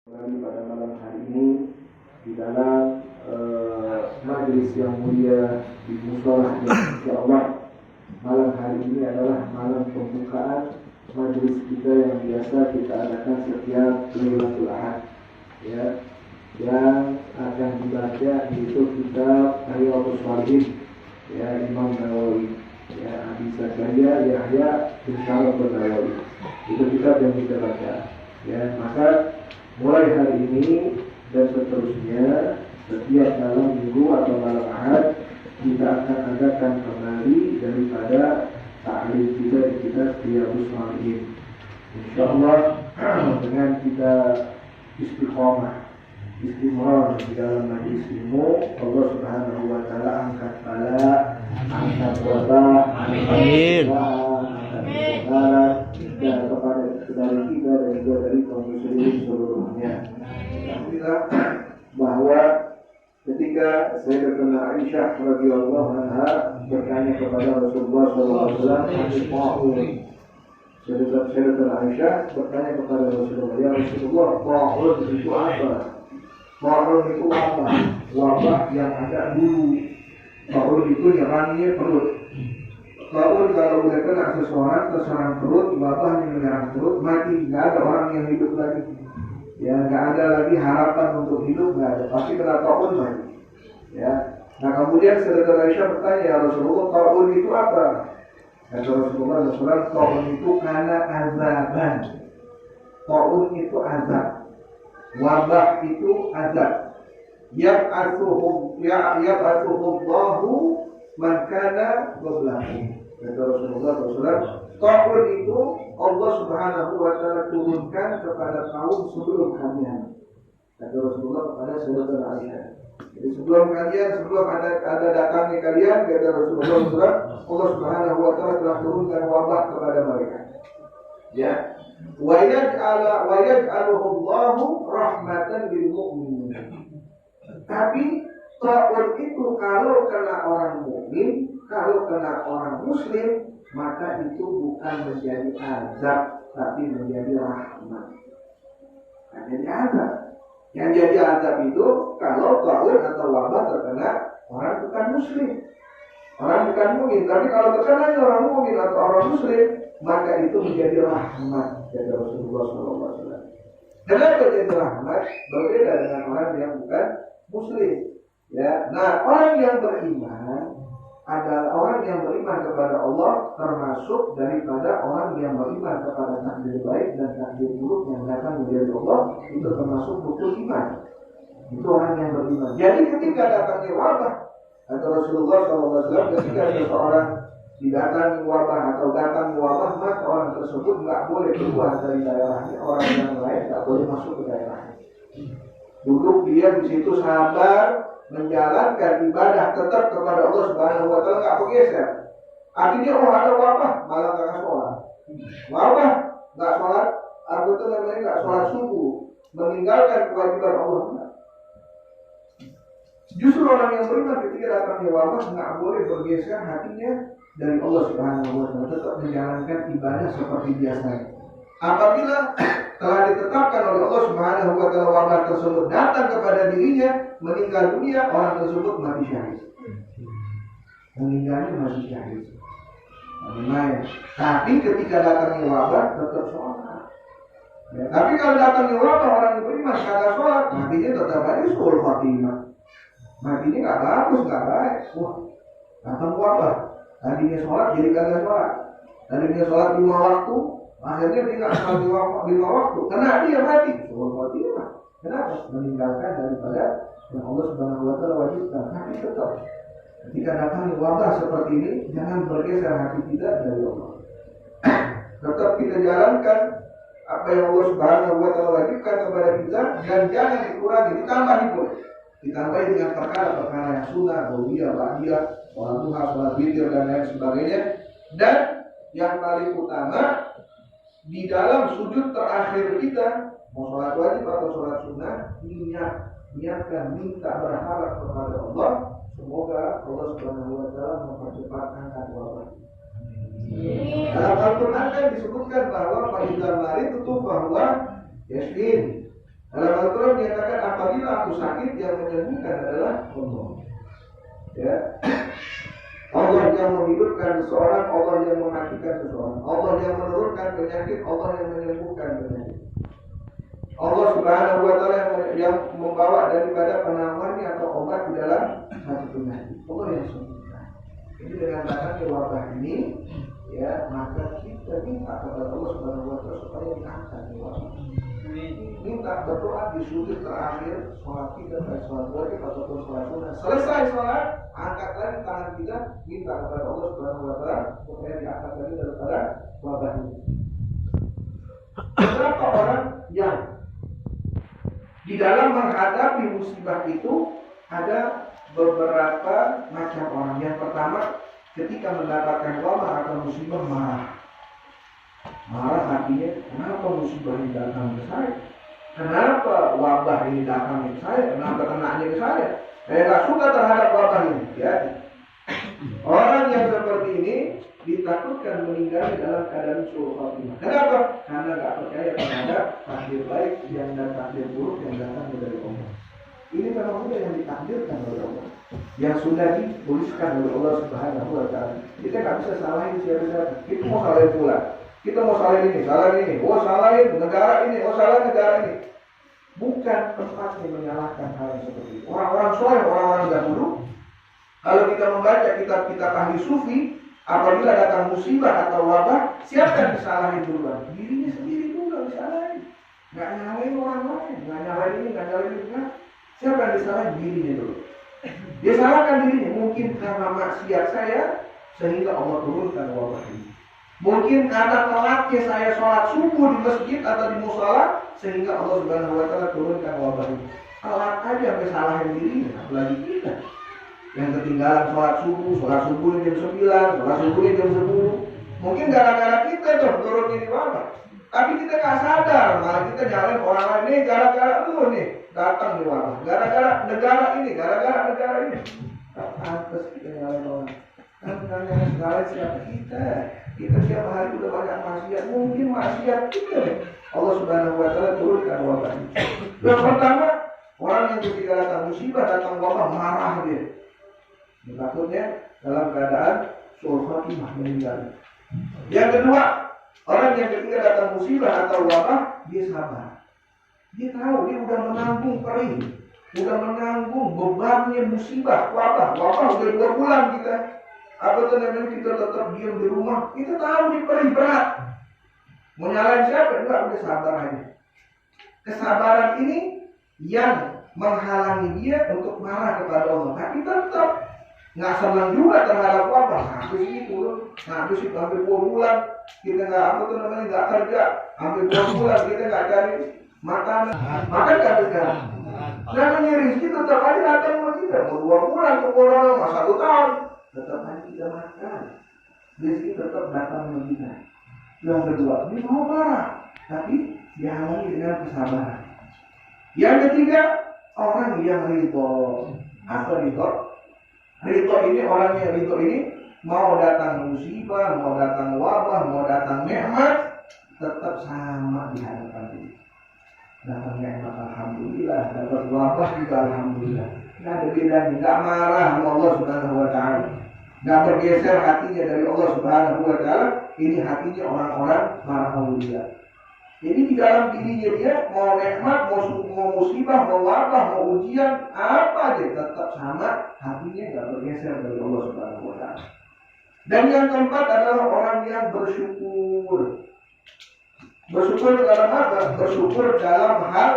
Pada malam hari ini di dalam majelis yang mulia di Musholah Insya Allah. Malam hari ini adalah malam pembukaan majelis kita yang biasa kita adakan setiap Lailatul Ahad, ya, yang akan dibaca yaitu kitab Riyadhus Shalihin, ya, Imam Nawawi, ya, Abi Zakaria Yahya bin Sharaf An-Nawawi. Itu kitab yang kita baca, ya. Maka mulai hari ini dan seterusnya setiap malam minggu atau malam ahad kita akan adakan kembali daripada ta'lim kita di kitab Riyadhus Shalihin. InsyaAllah dengan kita istiqomah, istimrar di dalam majlis ilmu, Allah Subhanahu wa Ta'ala angkat bala, angkat wabah, Amin. angkat dan kepada saudara kita dan juga dari kaum muslimin seluruhnya. Alhamdulillah bahwa ketika Sayyidatuna Aisyah radhiyallahu anha bertanya kepada Rasulullah SAW, Sayyidatuna Aisyah bertanya kepada Rasulullah, ya Rasulullah, ta'un itu apa? Ta'un itu apa? Wabah yang ada dulu. Ta'un itu nyerangnya perut. Ta'un kalau udah kena seseorang terserang perut, wabahnya menyerang perut, mati, nggak ada orang yang hidup lagi. Ya, nggak ada lagi harapan untuk hidup, nggak ada. Pasti kena ta'un mati. Ya. Nah kemudian Sayyidatuna Aisyah bertanya, ya Rasulullah, ta'un itu apa? Kata Rasulullah SAW, ta'un itu karena azaban. Ta'un itu azab. Wabah itu azab. Yab'athuhum Allahu man kana qablakum. Kata Rasulullah SAW, ta'un itu Allah Subhanahu wa Ta'ala turunkan kepada kaum sebelum kalian. Kata Rasulullah kepada Sayyidatuna Aisyah. Jadi sebelum ada datangnya kalian, kata Rasulullah SAW, Allah Subhanahu wa Ta'ala telah turunkan wabah kepada mereka. Ya. Wa yaj'aluhu Allahu rahmatan lil mu'minin. Tapi ta'un itu kalau kena orang mukmin, kalau kena orang muslim, maka itu bukan menjadi azab, tapi menjadi rahmat. Nah, jadi azab. Yang jadi azab itu kalau ta'un atau wabah terkena orang bukan muslim, orang bukan mukmin. Tapi kalau terkena orang mukmin atau orang muslim, maka itu menjadi rahmat. Kata Rasulullah SAW. Kenapa jadi rahmat? Berbeda dengan orang yang bukan muslim. Ya, nah orang yang beriman adalah orang yang beriman kepada Allah, termasuk daripada orang yang beriman kepada takdir baik dan takdir buruk yang datang dari Allah, itu termasuk rukun iman. Itu orang yang beriman. Jadi ketika datangnya wabah, atau Rasulullah SAW ketika seseorang didatangi wabah atau datang wabah, maka orang tersebut nggak boleh keluar dari daerahnya, orang yang lain nggak boleh masuk ke daerahnya. Duduk dia di situ sabar, menjalankan ibadah tetap kepada Allah Subhanahu wa Ta'ala, nggak bergeser. Artinya ada wabah malah nggak sholat, wabah nggak sholat, apa itu namanya nggak sholat subuh, meninggalkan kewajiban Allah. Justru orang yang beriman ketika datangnya wabah nggak boleh bergeser hatinya dari Allah Subhanahu wa Ta'ala, tetap menjalankan ibadah seperti biasanya. Apabila telah ditetapkan oleh Allah Subhanahu wa Ta'ala wabah tersebut datang kepada dirinya, meninggal dunia, orang tersebut mati syahid. Meninggalnya mati syahid. Tapi ketika datangnya wabah tetap sholat. Ya, tapi kalau datangnya wabah orang yang beriman kagak sholat, matinya tetap aja suul khatimah. Matinya nggak bagus, nggak baik. Wah, datang wabah. Tadinya sholat jadi kagak sholat. Tadinya sholat 5 waktu, akhirnya dia nggak sholat 5 waktu. Karena dia mati. Suul khatimah. Kenapa? Meninggalkan daripada yang Allah Subhanahu wa Ta'ala wajibkan. Tapi tetap ketika datang wabah seperti ini, jangan bergeser hati kita dari Allah. Tetap kita jalankan apa yang Allah Subhanahu wa Ta'ala wajibkan kepada kita, dan jangan dikurangi, ditambahi boleh. Ditambahi dengan perkara-perkara yang sunnah, bawiyah, ba'diyah, sholat duha, sholat witir dan lain sebagainya. Dan yang paling utama, di dalam sujud terakhir kita, mau sholat wajib atau sholat sunnah, niatkan minta berharap kepada Allah, semoga Allah Subhanahu wa Ta'ala mempercepat angkat wabah. Dalam Al-Quran kan disebutkan bahwa pada marid itu bahwa yakin Dalam Al-Quran menyatakan apabila aku sakit yang menyembuhkan adalah Allah. Ya. Allah yang menghidupkan seseorang, Allah yang mematikan seseorang, Allah yang menurunkan penyakit, Allah yang menyembuhkan penyakit. Allah Subhanahu wa Ta'ala yang membawa daripada penawar atau obat di dalam satu penyakit. Allah yang sembuhkan. Jadi dengan datangnya wabah ini, ya maka kita minta kepada Allah Subhanahu wa Ta'ala supaya diangkat wabah. Minta berdoa di sujud terakhir sholat kita, baik sholat wajib ataupun sholat sunnah. Selesai sholat, angkat lagi tangan kita, minta kepada Allah Subhanahu wa Ta'ala supaya diangkat lagi daripada wabah ini. Beberapa orang yang di dalam menghadapi musibah itu ada beberapa macam orang. Yang pertama, ketika mendapatkan wabah atau musibah marah. Marah artinya, kenapa musibah ini datang ke saya? Kenapa wabah ini datang ke saya? Kenapa kenanya ke saya? Saya gak suka terhadap wabah ini. Ya. Orang yang seperti ini ditakutkan meninggal dalam keadaan suul khatimah. Kenapa? Karena gak percaya terhadap takdir baik dan takdir buruk yang datang dari Allah. Ini fenomena yang ditakdirkan oleh Allah, yang sudah dituliskan oleh Allah Subhanahu wa Ta'ala. Kita gak bisa salahin siapa-siapa. Kita mau salahin pula. Kita mau salahin ini, oh salahin negara ini, oh salahin negara ini. Bukan tempatnya menyalahkan hal yang seperti itu. Orang-orang soleh, orang-orang dahulu, kalau kita membaca kitab-kitab ahli sufi, apabila datang musibah atau wabah, siapa yang disalahin duluan? Dirinya sendiri dulu disalahin. Gak nyalahin orang lain, gak nyalahin ini, gak nyalahin ini. Siapa yang disalahin? Dirinya dulu. Dia salahkan dirinya, mungkin karena maksiat saya sehingga Allah turunkan wabah ini. Mungkin karena telatnya saya sholat subuh di masjid atau di musala sehingga Allah Subhanahu wa Ta'ala turunkan wabah ini. Telat aja sampai salahin dirinya, apalagi kita yang ketinggalan sholat subuh jam 9, sholat subuh jam 10. Mungkin gara-gara kita tuh turunnya di wabah. Tapi kita gak sadar, malah kita nyalain orang lain nih gara-gara lu nih datang di wabah. Gara-gara negara ini, gara-gara negara ini. Tak pantas kita nyalain orang. Kan segala siapa kita. Kita tiap hari udah banyak maksiat, mungkin maksiat kita. Allah Subhanahu wa Ta'ala turunkan wabah ini. Yang pertama, orang yang ketika datang musibah, datang wabah, marah dia. Takutnya dalam keadaan suul khatimah meninggal. Yang kedua, orang yang ketika datang musibah atau wabah, dia sabar. Dia tahu dia udah menanggung perih, udah menanggung bebannya musibah, wabah udah 2 bulan kita. Apa tuh namanya kita tetap diam di rumah? Kita tahu di perih berat. Mau nyalain siapa? Enggak, udah sabar aja. Kesabaran ini yang menghalangi dia untuk marah kepada Allah. Tapi tetap nggak senang juga terhadap wabah. Habis itu, habis itu hampir 2 bulan kita nggak nggak kerja. Hampir 2 bulan kita nggak cari makanan. Makan nggak sekarang. Namanya rezeki tetap aja datang sama kita. Mau 2 bulan ke corona, mau 1 tahun. Tetap aja kita makan. Rezeki tetap datang sama kita. Yang kedua, dia mau marah, tapi dihalangi dengan kesabaran. Yang ketiga, orang yang ridho. Apa ridho? Ridho ini, orang yang ridho ini mau datang musibah, mau datang wabah, mau datang nikmat, tetap sama di hadapan dia. Datang nikmat alhamdulillah, dapat wabah juga alhamdulillah. Nggak ada bedanya, nggak marah sama Allah Subhanahu wa Ta'ala. Nggak bergeser hatinya dari Allah Subhanahu wa Ta'ala. Ini hatinya orang-orang para aulia. Jadi di dalam dirinya dia mau nikmat, mau musibah, mau wabah, mau ujian, apa aja tetap sama, hatinya nggak bergeser dari Allah Subhanahu wa Ta'ala. Dan yang keempat adalah orang yang bersyukur. Bersyukur dalam apa? Bersyukur dalam hal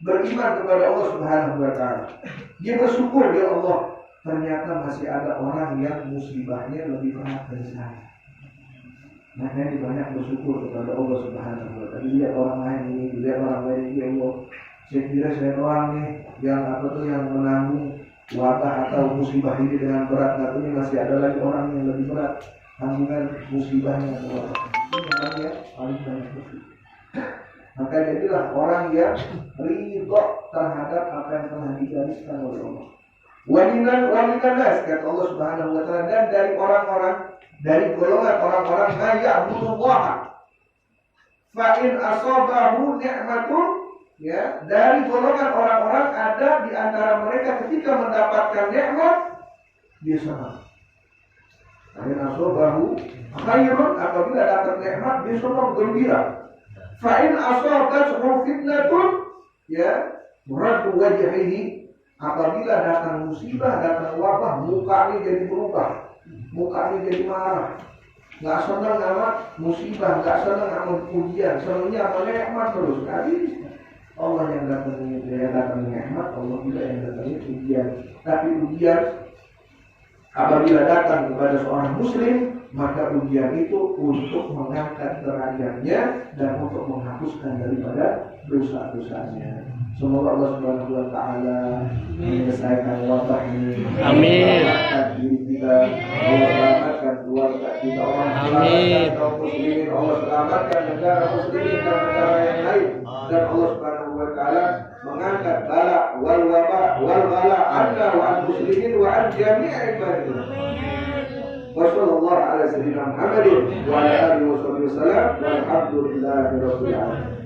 beriman kepada Allah Subhanahu wa Ta'ala. Dia bersyukur, ya Allah, ternyata masih ada orang yang musibahnya lebih berat dari saya. Makanya banyak bersyukur kepada Allah Subhanahu wa Ta'ala. Lihat orang lain ini, lihat orang lain ini, ya Allah, saya kira saya doang nih yang yang menanggung wabah atau musibah ini dengan berat. Katanya masih ada lagi orang yang lebih berat tanggungan musibahnya. Ini orang yang paling banyak bersyukur. Maka jadilah orang yang ridho terhadap apa yang telah digariskan oleh Allah. Walinan nas, kata Allah Subhanahu wa Ta'ala, dan dari orang-orang, dari golongan orang-orang ya'budullah fa in asabahu ni'matun ya, dari golongan orang-orang ada di antara mereka ketika mendapatkan nikmat dia senang. Akhirnya asobahu khairun, apabila dapat nikmat dia senang gembira. Fa'in asobathu fitnatun, ya, muradu wajhihi, apabila datang musibah, datang wabah, mukanya jadi berubah, mukanya jadi marah, nggak senang sama musibah, nggak senang sama ujian, senangnya sama nikmat terus. Tadi Allah yang datang nikmat, Allah juga yang datangin ujian. Tapi ujian apabila datang kepada seorang muslim, maka ujian itu untuk mengangkat derajatnya dan untuk menghapuskan daripada dosa-dosanya. Semoga Allah Subhanahu wa taala menyelesaikan wabah ini. Amin. Selamatkan diri kita, Allah selamatkan keluarga kita, Allah selamatkan kaum muslimin, Allah selamatkan negara muslimin dan negara yang lain, dan Allah Subhanahu wa taala mengangkat bala wal wabah wal ghala anna wa an muslimin wa an jami'i ibadillah. Wassallallahu ala sayyidina Muhammadin wa ala alihi wasallam walhamdulillahi rabbil alamin.